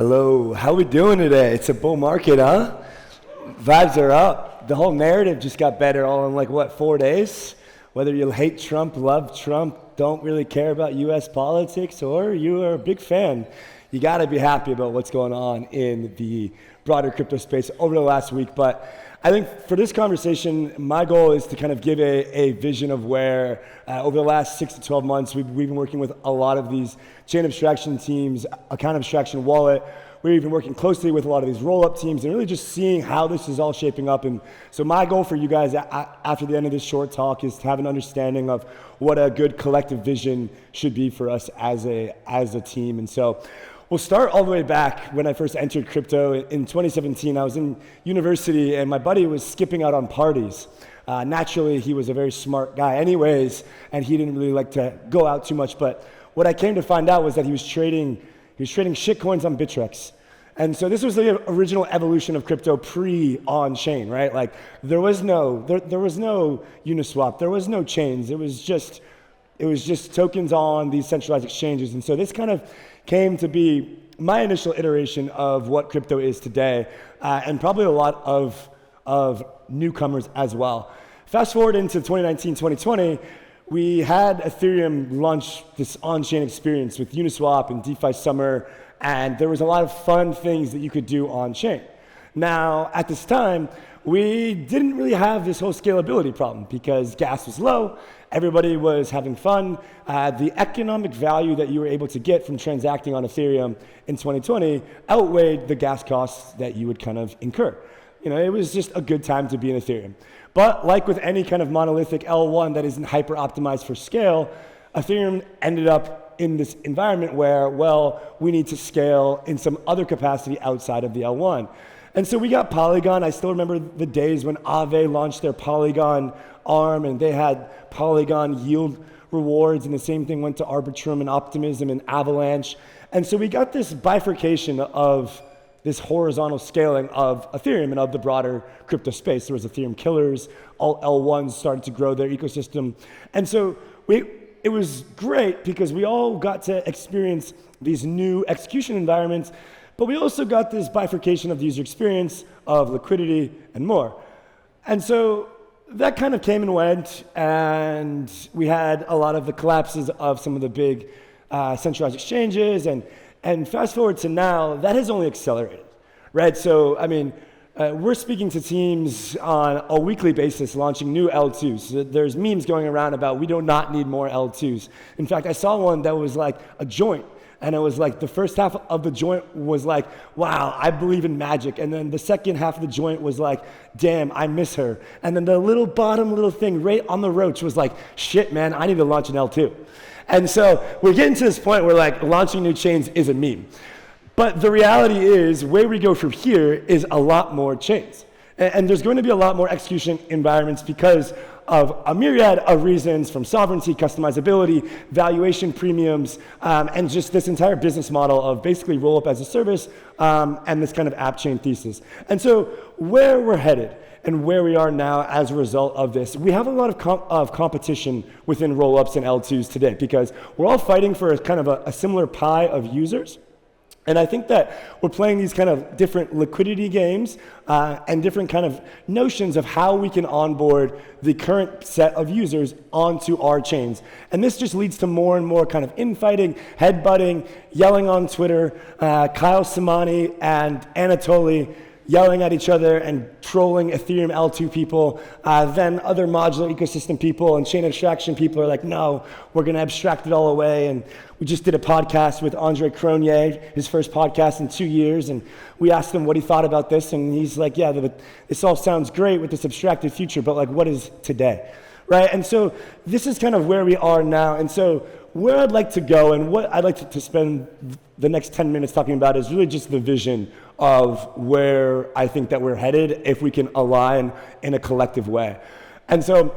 Hello, how we doing today? It's a bull market, huh? Vibes are up. The whole narrative just got better all in 4 days? Whether you hate Trump, love Trump, don't really care about US politics, or you are a big fan, you gotta be happy about what's going on in the broader crypto space over the last week. But I think for this conversation, my goal is to kind of give a vision of where over the last 6 to 12 months, we've been working with a lot of these chain abstraction teams, account abstraction wallet. We've been working closely with a lot of these Rollup teams and really just seeing how this is all shaping up. And so my goal for you guys after the end of this short talk is to have an understanding of what a good collective vision should be for us as a team. And so we'll start all the way back when I first entered crypto in 2017. I was in university and my buddy was skipping out on parties. Naturally, he was a very smart guy anyways, and he didn't really like to go out too much. But what I came to find out was that he was trading shitcoins on Bittrex. And so this was the original evolution of crypto pre-on-chain, right? Like there was no Uniswap, there was no chains. It was just tokens on these centralized exchanges. And so this kind of came to be my initial iteration of what crypto is today, and probably a lot of newcomers as well. Fast forward into 2019, 2020, we had Ethereum launch this on-chain experience with Uniswap and DeFi Summer, and there was a lot of fun things that you could do on-chain. Now, at this time, we didn't really have this whole scalability problem because gas was low, everybody was having fun. The economic value that you were able to get from transacting on Ethereum in 2020 outweighed the gas costs that you would kind of incur. It was just a good time to be in Ethereum. But like with any kind of monolithic L1 that isn't hyper optimized for scale, Ethereum ended up in this environment where, we need to scale in some other capacity outside of the L1. And so we got Polygon. I still remember the days when Aave launched their Polygon arm and they had Polygon yield rewards, and the same thing went to Arbitrum and Optimism and Avalanche. And so we got this bifurcation of this horizontal scaling of Ethereum and of the broader crypto space. There was Ethereum killers, all L1s started to grow their ecosystem. And so it was great because we all got to experience these new execution environments, but we also got this bifurcation of the user experience, of liquidity, and more. And so that kind of came and went, and we had a lot of the collapses of some of the big centralized exchanges, and fast forward to now, that has only accelerated, right? So, we're speaking to teams on a weekly basis, launching new L2s. There's memes going around about we do not need more L2s. In fact, I saw one that was like a joint, and it was like the first half of the joint was like, wow, I believe in magic. And then the second half of the joint was like, damn, I miss her. And then the bottom little thing right on the roach was like, shit, man, I need to launch an L2. And so we're getting to this point where launching new chains is a meme. But the reality is where we go from here is a lot more chains. And there's going to be a lot more execution environments because of a myriad of reasons, from sovereignty, customizability, valuation premiums, and just this entire business model of basically Rollup as a service and this kind of app chain thesis. And so where we're headed and where we are now as a result of this, we have a lot of competition within Rollups and L2s today because we're all fighting for a similar pie of users. And I think that we're playing these kind of different liquidity games and different kind of notions of how we can onboard the current set of users onto our chains. And this just leads to more and more kind of infighting, headbutting, yelling on Twitter, Kyle Samani and Anatoly yelling at each other and trolling Ethereum L2 people. Then other modular ecosystem people and chain abstraction people are like, no, we're going to abstract it all away. And we just did a podcast with Andre Cronje, his first podcast in 2 years. And we asked him what he thought about this. And he's like, yeah, this all sounds great with this abstracted future, but what is today? Right? And so this is kind of where we are now. And so where I'd like to go and what I'd like to spend the next 10 minutes talking about is really just the vision of where I think that we're headed if we can align in a collective way. And so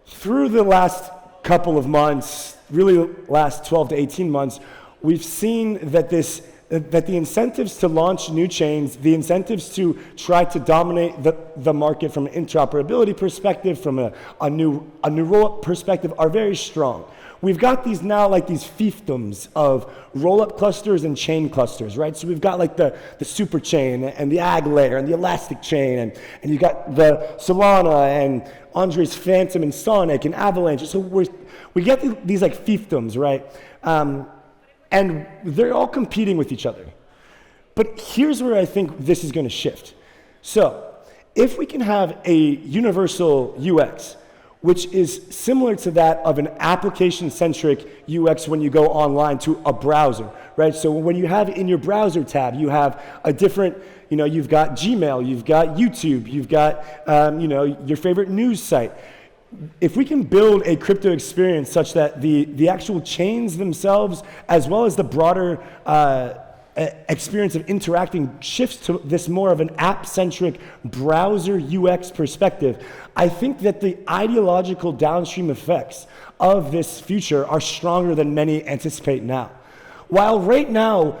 through the last couple of months, really last 12 to 18 months, we've seen that this that the incentives to launch new chains, the incentives to try to dominate the market from an interoperability perspective, from a new rollup perspective, are very strong. We've got these now, like these fiefdoms of rollup clusters and chain clusters, right? So we've got like the super chain and the ag layer and the elastic chain, and you've got the Solana and Andre's Phantom and Sonic and Avalanche. So we get these like fiefdoms, right? And they're all competing with each other. But here's where I think this is going to shift. So if we can have a universal UX, which is similar to that of an application-centric UX when you go online to a browser, right? So when you have in your browser tab, you have a different, you've got Gmail, you've got YouTube, you've got, your favorite news site. If we can build a crypto experience such that the actual chains themselves, as well as the broader experience of interacting, shifts to this more of an app-centric browser UX perspective, I think that the ideological downstream effects of this future are stronger than many anticipate now. While right now,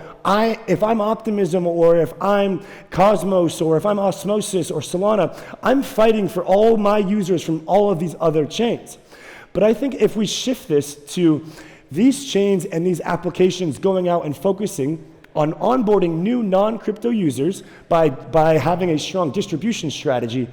if I'm Optimism, or if I'm Cosmos, or if I'm Osmosis or Solana, I'm fighting for all my users from all of these other chains. But I think if we shift this to these chains and these applications going out and focusing on onboarding new non-crypto users by having a strong distribution strategy,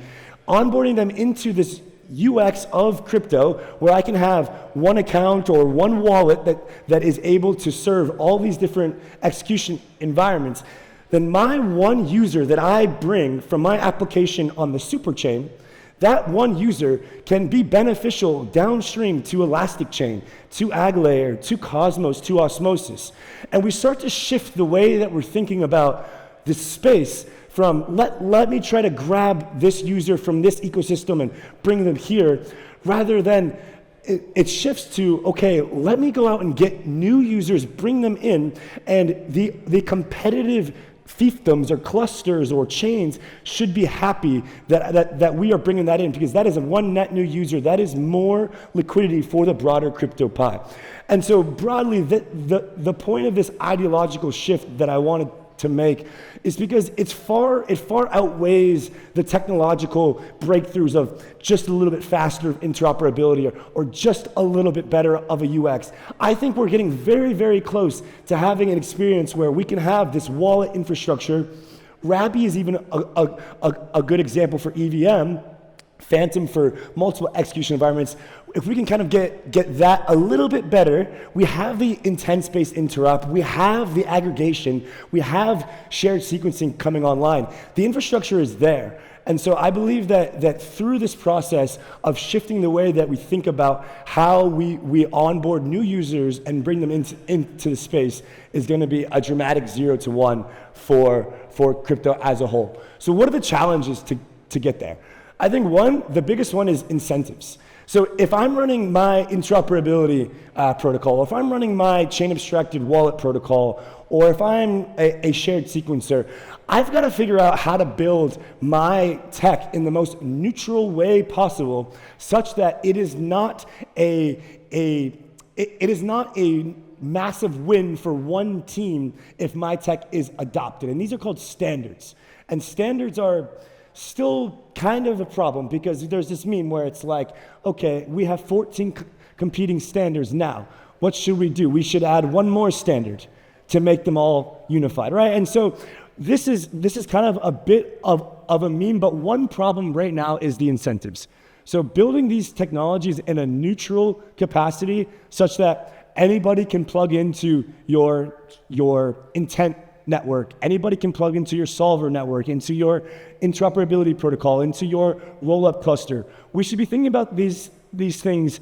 onboarding them into this UX of crypto, where I can have one account or one wallet that is able to serve all these different execution environments, then my one user that I bring from my application on the super chain, that one user can be beneficial downstream to Elastic Chain, to AgLayer, to Cosmos, to Osmosis. And we start to shift the way that we're thinking about this space from let me try to grab this user from this ecosystem and bring them here, rather than it shifts to, okay, let me go out and get new users, bring them in, and the competitive fiefdoms or clusters or chains should be happy that we are bringing that in, because that is one net new user. That is more liquidity for the broader crypto pie. And so broadly, the point of this ideological shift that I wanted to make is because it far outweighs the technological breakthroughs of just a little bit faster interoperability or just a little bit better of a UX. I think we're getting very, very close to having an experience where we can have this wallet infrastructure. Rabby is even a good example for EVM, Phantom for multiple execution environments. If we can kind of get that a little bit better, we have the intent-based interop, we have the aggregation, we have shared sequencing coming online. The infrastructure is there. And so I believe that through this process of shifting the way that we think about how we onboard new users and bring them into the space is going to be a dramatic 0 to 1 for crypto as a whole. So what are the challenges to get there? I think the biggest one is incentives. So if I'm running my interoperability protocol, if I'm running my chain abstracted wallet protocol, or if I'm a shared sequencer, I've got to figure out how to build my tech in the most neutral way possible, such that it is not a massive win for one team if my tech is adopted. And these are called standards. And standards are still kind of a problem, because there's this meme where it's like, okay, we have 14 competing standards now. What should we do? We should add one more standard to make them all unified, right? And so this is kind of a bit of a meme, but one problem right now is the incentives. So building these technologies in a neutral capacity such that anybody can plug into your intent network, anybody can plug into your solver network, into your interoperability protocol, into your rollup cluster. We should be thinking about these things.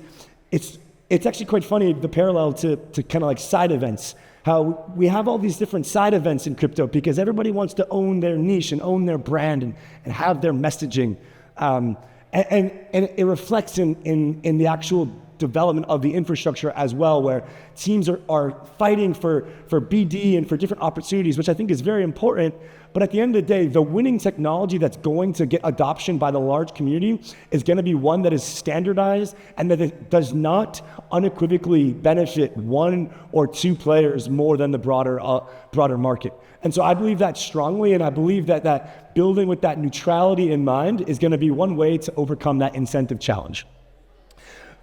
It's actually quite funny, the parallel to kind of like side events, how we have all these different side events in crypto because everybody wants to own their niche and own their brand and have their messaging. And it reflects in the actual development of the infrastructure as well, where teams are fighting for BD and for different opportunities, which I think is very important. But at the end of the day, the winning technology that's going to get adoption by the large community is going to be one that is standardized and that it does not unequivocally benefit one or two players more than the broader market. And so I believe that strongly, and I believe that building with that neutrality in mind is going to be one way to overcome that incentive challenge.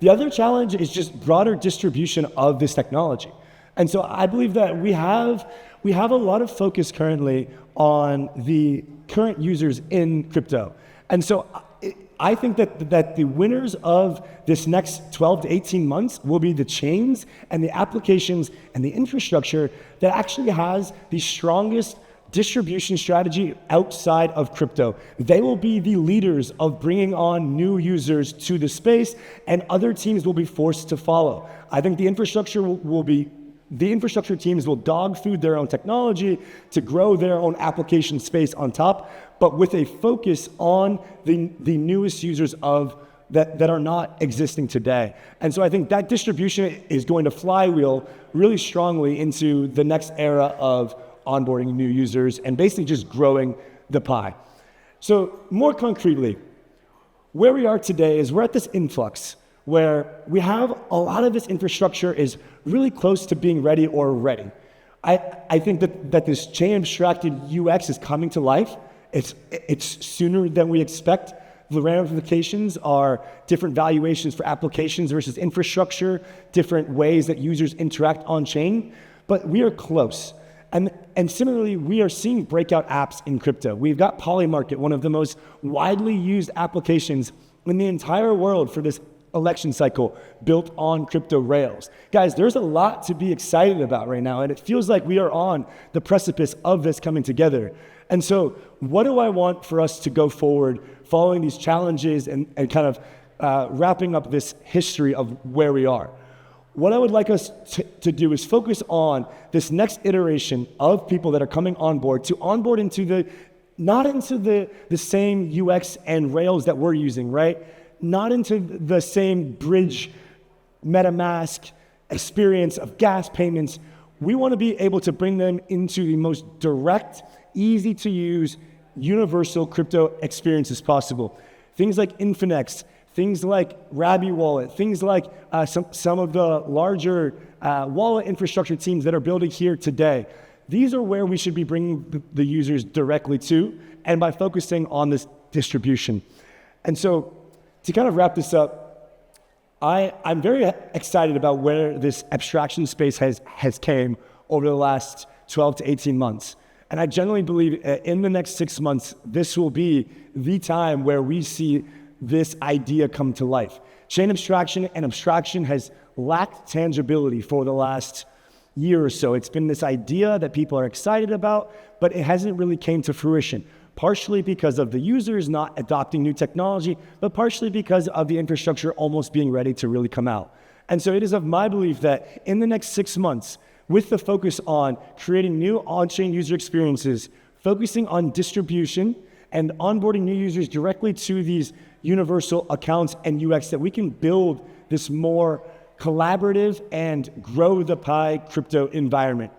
The other challenge is just broader distribution of this technology. And so I believe that we have a lot of focus currently on the current users in crypto. And so I think that the winners of this next 12 to 18 months will be the chains and the applications and the infrastructure that actually has the strongest distribution strategy outside of crypto. They will be the leaders of bringing on new users to the space, and other teams will be forced to follow. I think the infrastructure teams will dog food their own technology to grow their own application space on top, but with a focus on the newest users that are not existing today. And so I think that distribution is going to flywheel really strongly into the next era of onboarding new users and basically just growing the pie. So more concretely, where we are today is we're at this influx where we have a lot of this infrastructure is really close to being ready or ready. I think that this chain abstracted UX is coming to life. It's sooner than we expect. The ramifications are different valuations for applications versus infrastructure, different ways that users interact on chain, but we are close. And similarly, we are seeing breakout apps in crypto. We've got Polymarket, one of the most widely used applications in the entire world for this election cycle, built on crypto rails. Guys, there's a lot to be excited about right now, and it feels like we are on the precipice of this coming together. And so what do I want for us to go forward following these challenges and kind of wrapping up this history of where we are? What I would like us to do is focus on this next iteration of people that are coming on board, to onboard into not into the same UX and Rails that we're using, right? Not into the same bridge, MetaMask experience of gas payments. We want to be able to bring them into the most direct, easy to use, universal crypto experiences possible. Things like Infinex, things like Rabby Wallet, things like some of the larger wallet infrastructure teams that are building here today. These are where we should be bringing the users directly to, and by focusing on this distribution. And so to kind of wrap this up, I'm very excited about where this abstraction space has came over the last 12 to 18 months. And I generally believe in the next 6 months, this will be the time where we see this idea come to life. Chain abstraction and abstraction has lacked tangibility for the last year or so. It's been this idea that people are excited about, but it hasn't really came to fruition, partially because of the users not adopting new technology, but partially because of the infrastructure almost being ready to really come out. And so it is of my belief that in the next 6 months, with the focus on creating new on-chain user experiences, focusing on distribution, and onboarding new users directly to these universal accounts and UX, that we can build this more collaborative and grow the pie crypto environment.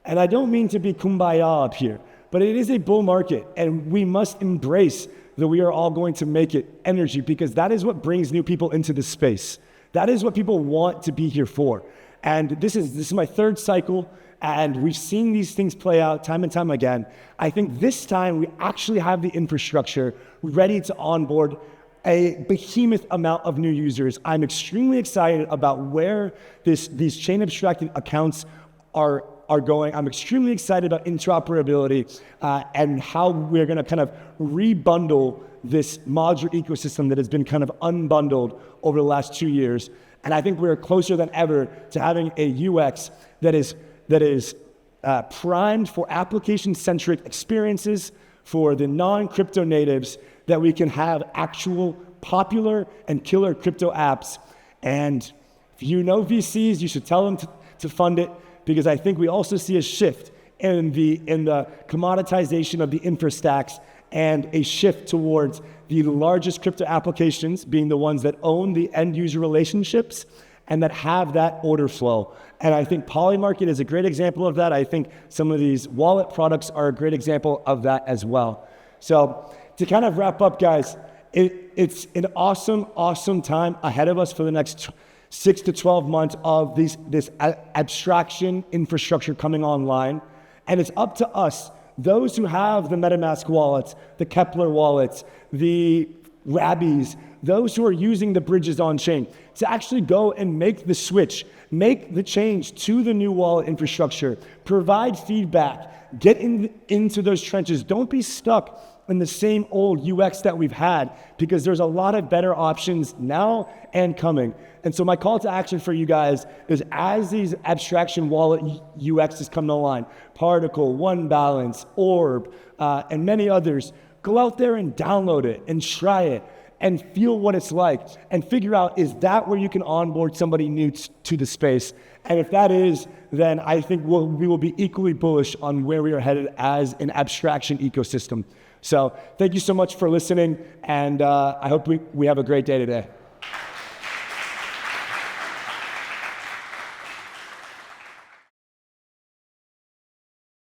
And I don't mean to be kumbaya up here, but it is a bull market, and we must embrace that we are all going to make it energy, because that is what brings new people into this space. That is what people want to be here for. And this is my third cycle, and we've seen these things play out time and time again. I think this time we actually have the infrastructure ready to onboard a behemoth amount of new users. I'm extremely excited about where these chain abstracted accounts are going. I'm extremely excited about interoperability and how we're going to kind of rebundle this modular ecosystem that has been kind of unbundled over the last 2 years. And I think we're closer than ever to having a UX that is primed for application-centric experiences for the non-crypto natives, that we can have actual popular and killer crypto apps. And if you know VCs, you should tell them to fund it, because I think we also see a shift in the commoditization of the infra stacks and a shift towards the largest crypto applications being the ones that own the end user relationships and that have that order flow. And I think Polymarket is a great example of that. I think some of these wallet products are a great example of that as well. So to kind of wrap up, guys, it's an awesome time ahead of us for the next 6 to 12 months of this abstraction infrastructure coming online. And it's up to us, those who have the MetaMask wallets, the Kepler wallets, the Rabbies, those who are using the bridges on chain, to actually go and make the switch, make the change to the new wallet infrastructure, provide feedback, get into those trenches. Don't be stuck in the same old UX that we've had, because there's a lot of better options now and coming. And so my call to action for you guys is, as these abstraction wallet UXs come online, Particle, One Balance, Orb, and many others, go out there and download it and try it and feel what it's like and figure out, is that where you can onboard somebody new to the space? And if that is, then I think we will be equally bullish on where we are headed as an abstraction ecosystem. So thank you so much for listening, and I hope we have a great day today.